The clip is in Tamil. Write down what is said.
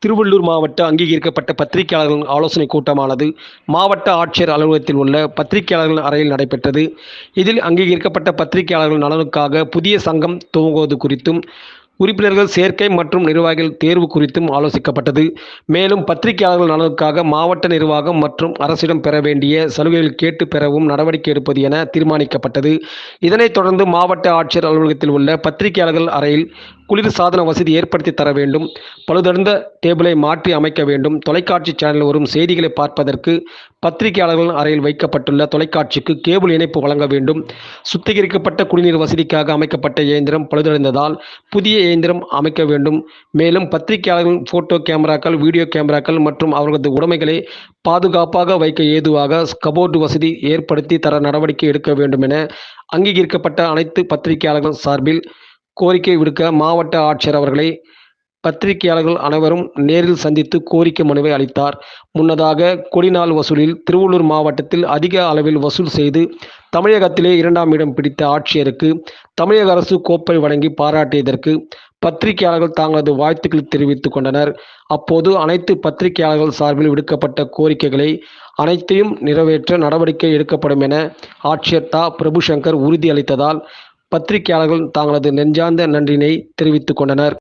திருவள்ளூர் மாவட்ட அங்கீகரிக்கப்பட்ட பத்திரிகையாளர்களின் ஆலோசனைக் கூட்டமானது மாவட்ட ஆட்சியர் அலுவலகத்தில் உள்ள பத்திரிகையாளர்கள் அறையில் நடைபெற்றது. இதில் அங்கீகரிக்கப்பட்ட பத்திரிகையாளர்கள் நலனுக்காக புதிய சங்கம் துவங்குவது குறித்தும், உறுப்பினர்கள் சேர்க்கை மற்றும் நிர்வாகிகள் தேர்வு குறித்தும் ஆலோசிக்கப்பட்டது. மேலும் பத்திரிகையாளர்கள் நலனுக்காக மாவட்ட நிர்வாகம் மற்றும் அரசிடம் பெற வேண்டிய சலுகைகள் கேட்டு பெறவும் நடவடிக்கை எடுப்பது என தீர்மானிக்கப்பட்டது. இதனைத் தொடர்ந்து மாவட்ட ஆட்சியர் அலுவலகத்தில் உள்ள பத்திரிகையாளர்கள் அறையில் குளிர்சாதன வசதி ஏற்படுத்தி தர வேண்டும், பழுதடைந்த டேபிளை மாற்றி அமைக்க வேண்டும், தொலைக்காட்சி சேனலில் வரும் செய்திகளை பார்ப்பதற்கு பத்திரிகையாளர்கள் அறையில் வைக்கப்பட்டுள்ள தொலைக்காட்சிக்கு கேபிள் இணைப்பு வழங்க வேண்டும், சுத்திகரிக்கப்பட்ட குடிநீர் வசதிக்காக அமைக்கப்பட்ட இயந்திரம் பழுதடைந்ததால் புதிய இயந்திரம் அமைக்க வேண்டும். மேலும் பத்திரிகையாளர்கள் போட்டோ கேமராக்கள், வீடியோ கேமராக்கள் மற்றும் அவர்களது உடைமைகளை பாதுகாப்பாக வைக்க ஏதுவாக கபோர்டு வசதி ஏற்படுத்தி தர நடவடிக்கை எடுக்க வேண்டும் என அங்கீகரிக்கப்பட்ட அனைத்து பத்திரிகையாளர்கள் சார்பில் கோரிக்கை விடுக்க மாவட்ட ஆட்சியர் அவர்களை பத்திரிகையாளர்கள் அனைவரும் நேரில் சந்தித்து கோரிக்கை மனுவை அளித்தார். முன்னதாக கொடிநாள் வசூலில் திருவள்ளூர் மாவட்டத்தில் அதிக அளவில் வசூல் செய்து தமிழகத்திலே 2ஆம் இடம் பிடித்த ஆட்சியருக்கு தமிழக அரசு கோப்பை வழங்கி பாராட்டியதற்கு பத்திரிகையாளர்கள் தங்களது வாழ்த்துக்களை தெரிவித்துக் கொண்டனர். அப்போது அனைத்து பத்திரிகையாளர்கள் சார்பில் விடுக்கப்பட்ட கோரிக்கைகளை அனைத்தையும் நிறைவேற்ற நடவடிக்கை எடுக்கப்படும் என ஆட்சியர் தா. பிரபுசங்கர் உறுதியளித்ததால் பத்திரிகையாளர்கள் தங்களது நெஞ்சார்ந்த நன்றியினை தெரிவித்துக் கொண்டனர்.